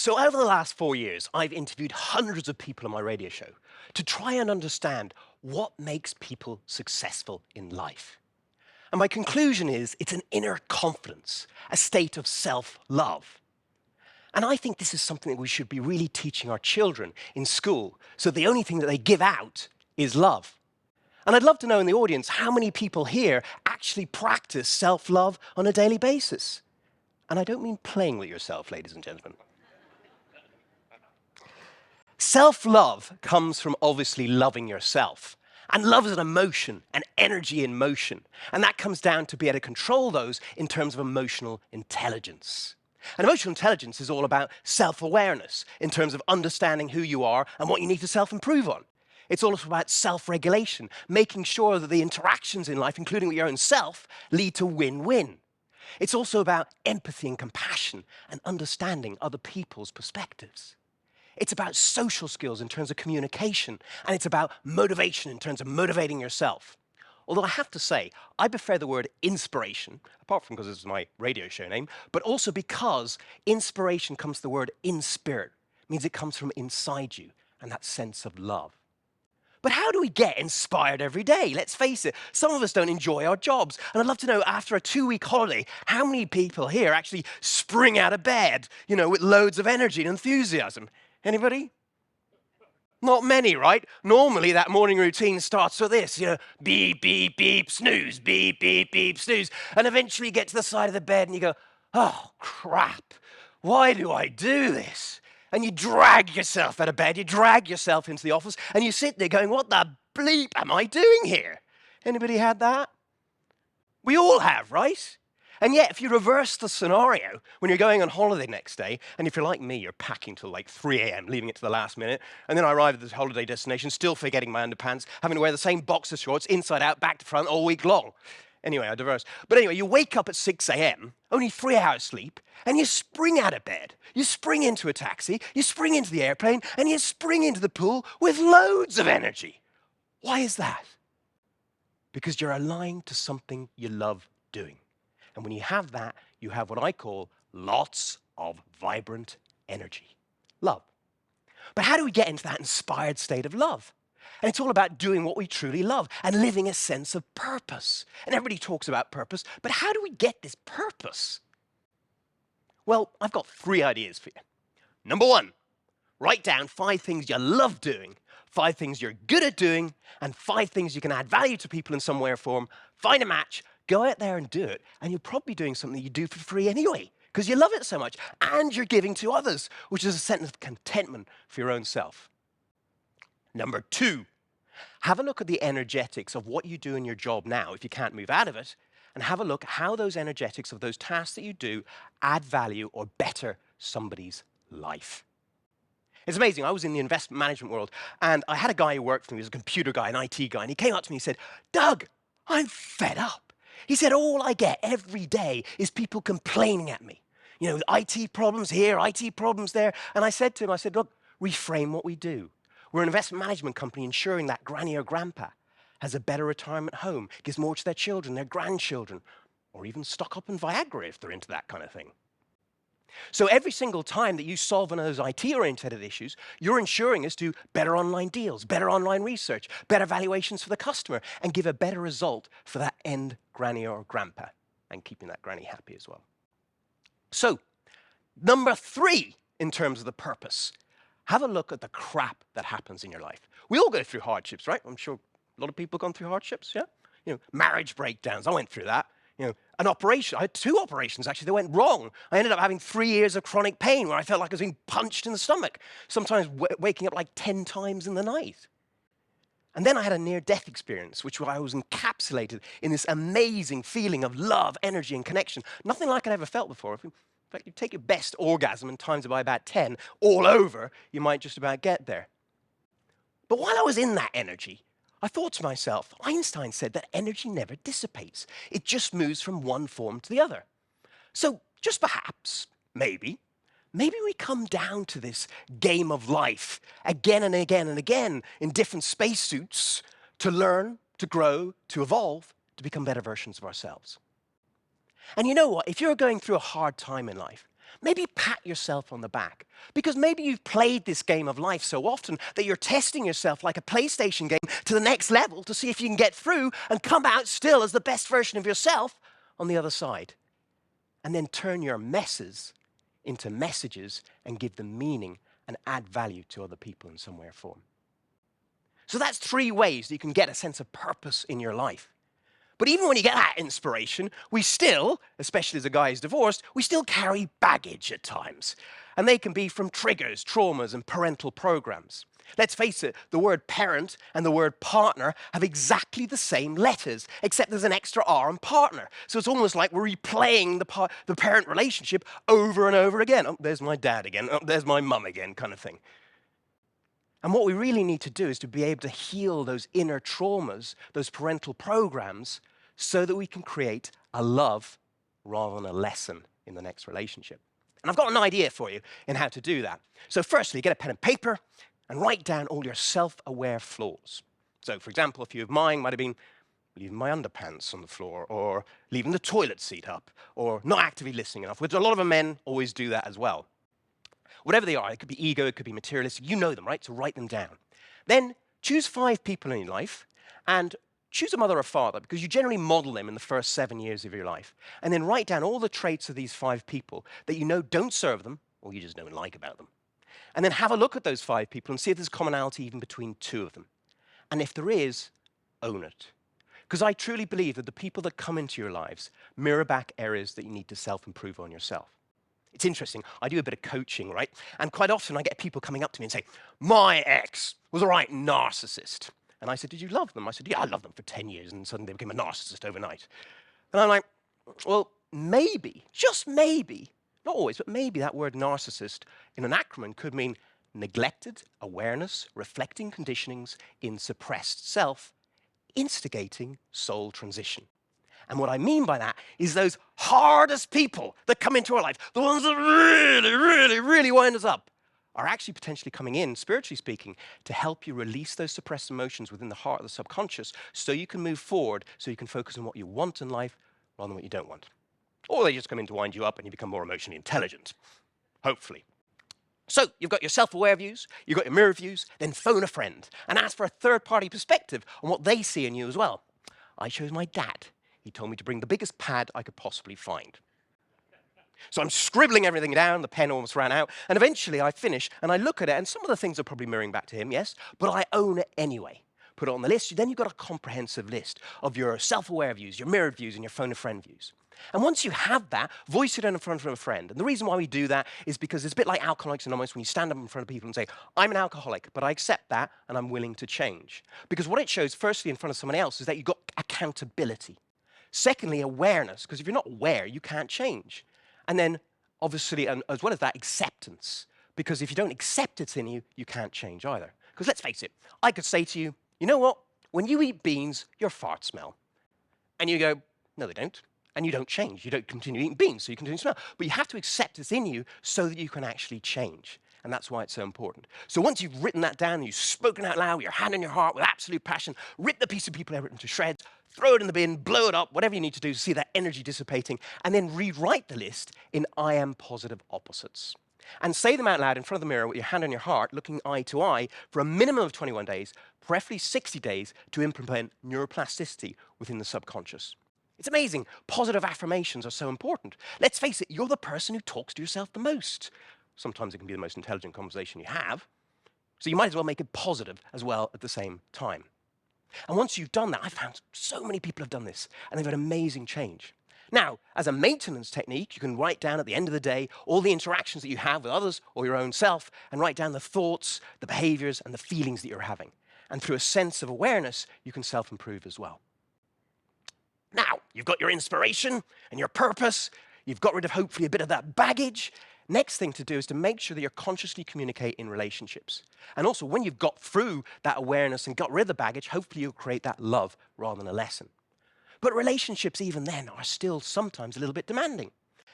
So over the last 4 years, I've interviewed hundreds of people on my radio show to try and understand what makes people successful in life. And my conclusion is it's an inner confidence, a state of self-love. And I think this is something that we should be really teaching our children in school, so the only thing that they give out is love. And I'd love to know in the audience how many people here actually practice self-love on a daily basis. And I don't mean playing with yourself, ladies and gentlemen. Self-love comes from obviously loving yourself. And love is an emotion, an energy in motion. And that comes down to be able to control those in terms of emotional intelligence. And emotional intelligence is all about self-awareness in terms of understanding who you are and what you need to self-improve on. It's also about self-regulation, making sure that the interactions in life, including with your own self, lead to win-win. It's also about empathy and compassion and understanding other people's perspectives. It's about social skills in terms of communication, and it's about motivation in terms of motivating yourself. Although I have to say, I prefer the word inspiration, apart from because this is my radio show name, but also because inspiration comes from the word in spirit. It means it comes from inside you, and that sense of love. But how do we get inspired every day? Let's face it, some of us don't enjoy our jobs. And I'd love to know, after a 2-week holiday, how many people here actually spring out of bed, with loads of energy and enthusiasm? Anybody? Not many, right? Normally, that morning routine starts with this, beep, beep, beep, snooze, beep, beep, beep, snooze. And eventually you get to the side of the bed and you go, oh, crap, why do I do this? And you drag yourself out of bed, you drag yourself into the office, and you sit there going, what the bleep am I doing here? Anybody had that? We all have, right? And yet, if you reverse the scenario, when you're going on holiday next day, and if you're like me, you're packing till like 3 a.m., leaving it to the last minute, and then I arrive at the holiday destination, still forgetting my underpants, having to wear the same boxer shorts, inside out, back to front, all week long. Anyway, I diverse. But anyway, you wake up at 6 a.m., only 3 hours sleep, and you spring out of bed. You spring into a taxi, you spring into the airplane, and you spring into the pool with loads of energy. Why is that? Because you're aligned to something you love doing. And when you have that, you have what I call lots of vibrant energy, love. But how do we get into that inspired state of love? And it's all about doing what we truly love and living a sense of purpose. And everybody talks about purpose, but how do we get this purpose? Well, I've got 3 ideas for you. Number 1, write down 5 things you love doing, 5 things you're good at doing, and 5 things you can add value to people in some way or form. Find a match, go out there and do it, and you're probably doing something you do for free anyway, because you love it so much, and you're giving to others, which is a sense of contentment for your own self. Number 2, have a look at the energetics of what you do in your job now, if you can't move out of it, and have a look at how those energetics of those tasks that you do add value or better somebody's life. It's amazing. I was in the investment management world, and I had a guy who worked for me. He was a computer guy, an IT guy, and he came up to me and said, Doug, I'm fed up. He said, all I get every day is people complaining at me. IT problems here, IT problems there. And I said to him, look, reframe what we do. We're an investment management company ensuring that granny or grandpa has a better retirement home, gives more to their children, their grandchildren, or even stock up on Viagra if they're into that kind of thing. So every single time that you solve one of those IT-oriented issues, you're ensuring us do better online deals, better online research, better valuations for the customer, and give a better result for that end granny or grandpa, and keeping that granny happy as well. So, number 3, in terms of the purpose, have a look at the crap that happens in your life. We all go through hardships, right? I'm sure a lot of people have gone through hardships, yeah? Marriage breakdowns, I went through that. An operation, I had 2 operations actually that went wrong. I ended up having 3 years of chronic pain where I felt like I was being punched in the stomach, sometimes waking up like 10 times in the night. And then I had a near-death experience, which I was encapsulated in this amazing feeling of love, energy, and connection. Nothing like I'd ever felt before. In fact, you take your best orgasm and times it by about 10 all over, you might just about get there. But while I was in that energy, I thought to myself, Einstein said that energy never dissipates. It just moves from one form to the other. So just perhaps, maybe we come down to this game of life again and again and again in different spacesuits to learn, to grow, to evolve, to become better versions of ourselves. And you know what? If you're going through a hard time in life, maybe pat yourself on the back. Because maybe you've played this game of life so often that you're testing yourself like a PlayStation game to the next level to see if you can get through and come out still as the best version of yourself on the other side. And then turn your messes into messages and give them meaning and add value to other people in some way or form. So that's 3 ways that you can get a sense of purpose in your life. But even when you get that inspiration, we still, especially as a guy who's divorced, we still carry baggage at times. And they can be from triggers, traumas, and parental programs. Let's face it, the word parent and the word partner have exactly the same letters, except there's an extra R on partner. So it's almost like we're replaying the parent relationship over and over again. Oh, there's my dad again. Oh, there's my mum again, kind of thing. And what we really need to do is to be able to heal those inner traumas, those parental programs, so that we can create a love rather than a lesson in the next relationship. And I've got an idea for you in how to do that. So firstly, get a pen and paper and write down all your self-aware flaws. So for example, a few of mine might have been leaving my underpants on the floor, or leaving the toilet seat up, or not actively listening enough, which a lot of men always do that as well. Whatever they are, it could be ego, it could be materialistic, you know them, right? So write them down. Then choose 5 people in your life and choose a mother or father, because you generally model them in the first 7 years of your life. And then write down all the traits of these 5 people that you know don't serve them, or you just don't like about them. And then have a look at those 5 people and see if there's commonality even between 2 of them. And if there is, own it. Because I truly believe that the people that come into your lives mirror back areas that you need to self-improve on yourself. It's interesting, I do a bit of coaching, right? And quite often I get people coming up to me and say, my ex was a right narcissist. And I said, did you love them? I said, yeah, I loved them for 10 years, and suddenly they became a narcissist overnight. And I'm like, well, maybe, just maybe, not always, but maybe that word narcissist in an acronym could mean neglected awareness, reflecting conditionings in suppressed self, instigating soul transition. And what I mean by that is those hardest people that come into our life, the ones that really wind us up, are actually potentially coming in, spiritually speaking, to help you release those suppressed emotions within the heart of the subconscious so you can move forward, so you can focus on what you want in life rather than what you don't want. Or they just come in to wind you up and you become more emotionally intelligent, hopefully. So you've got your self-aware views, you've got your mirror views, then phone a friend and ask for a third-party perspective on what they see in you as well. I chose my dad. He told me to bring the biggest pad I could possibly find. So I'm scribbling everything down, the pen almost ran out, and eventually I finish and I look at it, and some of the things are probably mirroring back to him, yes, but I own it anyway. Put it on the list, then you've got a comprehensive list of your self-aware views, your mirrored views, and your phone a friend views. And once you have that, voice it in front of a friend. And the reason why we do that is because it's a bit like Alcoholics Anonymous when you stand up in front of people and say, I'm an alcoholic, but I accept that and I'm willing to change. Because what it shows, firstly, in front of somebody else is that you've got accountability. Secondly, awareness, because if you're not aware, you can't change. And then, obviously, and as well as that, acceptance. Because if you don't accept it's in you, you can't change either. Because let's face it, I could say to you, you know what? When you eat beans, your farts smell. And you go, no, they don't. And you don't change. You don't continue eating beans, so you continue to smell. But you have to accept it's in you so that you can actually change. And that's why it's so important. So once you've written that down, and you've spoken out loud with your hand in your heart with absolute passion, rip the piece of paper written to shreds, throw it in the bin, blow it up, whatever you need to do to see that energy dissipating, and then rewrite the list in I am positive opposites. And say them out loud in front of the mirror with your hand on your heart, looking eye to eye for a minimum of 21 days, preferably 60 days, to implement neuroplasticity within the subconscious. It's amazing. Positive affirmations are so important. Let's face it, you're the person who talks to yourself the most. Sometimes it can be the most intelligent conversation you have. So you might as well make it positive as well at the same time. And once you've done that, I've found so many people have done this, and they've had amazing change. Now, as a maintenance technique, you can write down at the end of the day all the interactions that you have with others or your own self, and write down the thoughts, the behaviors, and the feelings that you're having. And through a sense of awareness, you can self-improve as well. Now, you've got your inspiration and your purpose. You've got rid of, hopefully, a bit of that baggage. Next thing to do is to make sure that you're consciously communicate in relationships. And also, when you've got through that awareness and got rid of the baggage, hopefully you'll create that love rather than a lesson. But relationships, even then, are still sometimes a little bit demanding.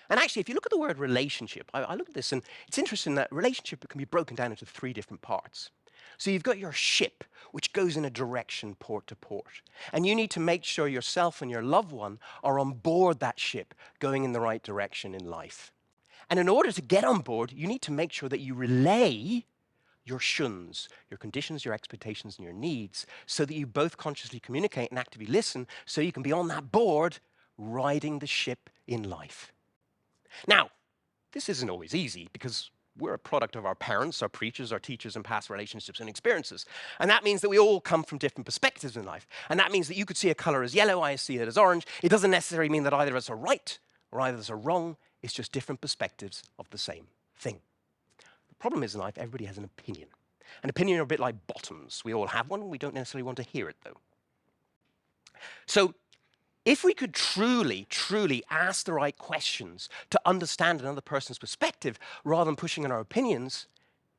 And actually, if you look at the word relationship, I look at this, and it's interesting that relationship can be broken down into 3 different parts. So you've got your ship, which goes in a direction port to port. And you need to make sure yourself and your loved one are on board that ship, going in the right direction in life. And in order to get on board, you need to make sure that you relay your shoulds, your conditions, your expectations, and your needs, so that you both consciously communicate and actively listen, so you can be on that board riding the ship in life. Now, this isn't always easy because we're a product of our parents, our preachers, our teachers, and past relationships and experiences. And that means that we all come from different perspectives in life. And that means that you could see a color as yellow, I see it as orange. It doesn't necessarily mean that either of us are right or either of us are wrong. It's just different perspectives of the same thing. The problem is in life, everybody has an opinion. An opinion are a bit like bottoms. We all have one. We don't necessarily want to hear it, though. So if we could truly, truly ask the right questions to understand another person's perspective rather than pushing on our opinions,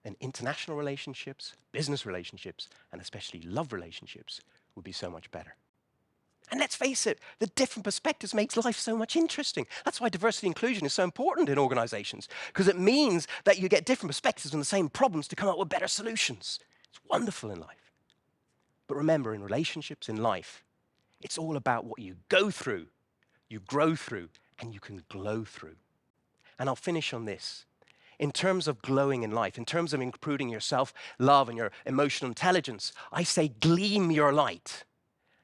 then international relationships, business relationships, and especially love relationships would be so much better. And let's face it, the different perspectives makes life so much interesting. That's why diversity and inclusion is so important in organizations, because it means that you get different perspectives on the same problems to come up with better solutions. It's wonderful in life. But remember, in relationships, in life, it's all about what you go through, you grow through, and you can glow through. And I'll finish on this. In terms of glowing in life, in terms of improving your self-love and your emotional intelligence, I say gleam your light.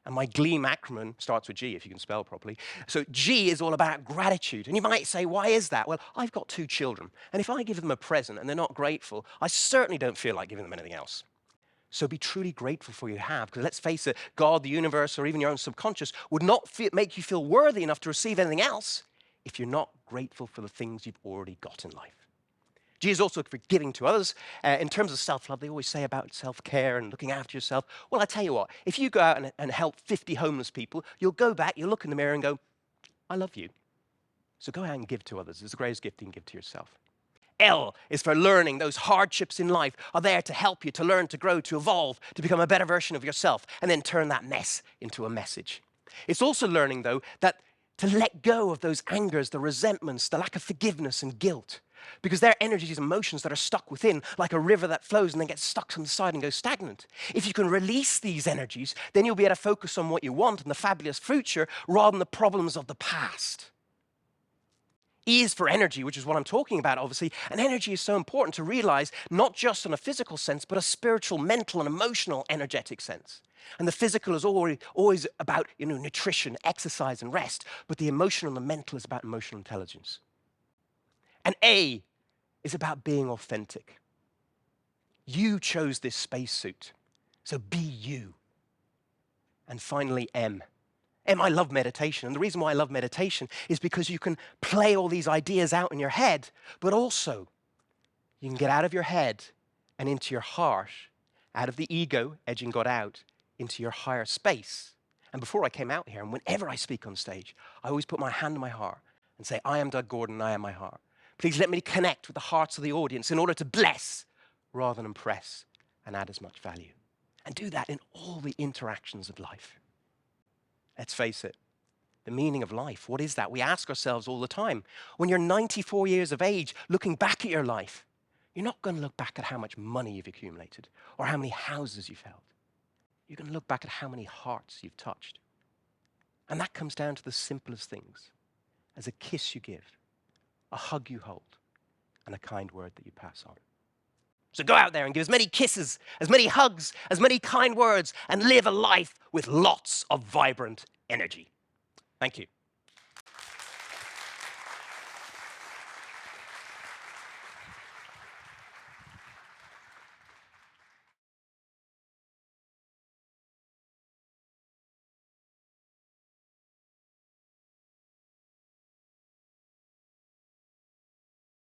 And my GLEAM acronym starts with G, if you can spell properly. So G is all about gratitude. And you might say, why is that? Well, I've got 2 children. And if I give them a present and they're not grateful, I certainly don't feel like giving them anything else. So be truly grateful for what you have. Because let's face it, God, the universe, or even your own subconscious would not make you feel worthy enough to receive anything else if you're not grateful for the things you've already got in life. G is also for giving to others. In terms of self-love, they always say about self-care and looking after yourself. Well, I tell you what, if you go out and help 50 homeless people, you'll go back, you'll look in the mirror and go, I love you. So go out and give to others. It's the greatest gift you can give to yourself. L is for learning. Those hardships in life are there to help you, to learn, to grow, to evolve, to become a better version of yourself, and then turn that mess into a message. It's also learning, though, that to let go of those angers, the resentments, the lack of forgiveness and guilt, because they're energies, emotions that are stuck within, like a river that flows and then gets stuck on the side and goes stagnant. If you can release these energies, then you'll be able to focus on what you want and the fabulous future rather than the problems of the past. E is for energy, which is what I'm talking about, obviously. And energy is so important to realize, not just in a physical sense, but a spiritual, mental, and emotional, energetic sense. And the physical is always about nutrition, exercise, and rest. But the emotional and the mental is about emotional intelligence. And A is about being authentic. You chose this spacesuit, so be you. And finally, M. I love meditation. And the reason why I love meditation is because you can play all these ideas out in your head, but also you can get out of your head and into your heart, out of the ego, edging God out, into your higher space. And before I came out here, and whenever I speak on stage, I always put my hand on my heart and say, I am Doug Gordon, and I am my heart. Please let me connect with the hearts of the audience in order to bless rather than impress and add as much value. And do that in all the interactions of life. Let's face it, the meaning of life, what is that? We ask ourselves all the time. When you're 94 years of age, looking back at your life, you're not going to look back at how much money you've accumulated or how many houses you've held. You're going to look back at how many hearts you've touched. And that comes down to the simplest things, as a kiss you give, a hug you hold, and a kind word that you pass on. So go out there and give as many kisses, as many hugs, as many kind words, and live a life with lots of vibrant energy. Thank you.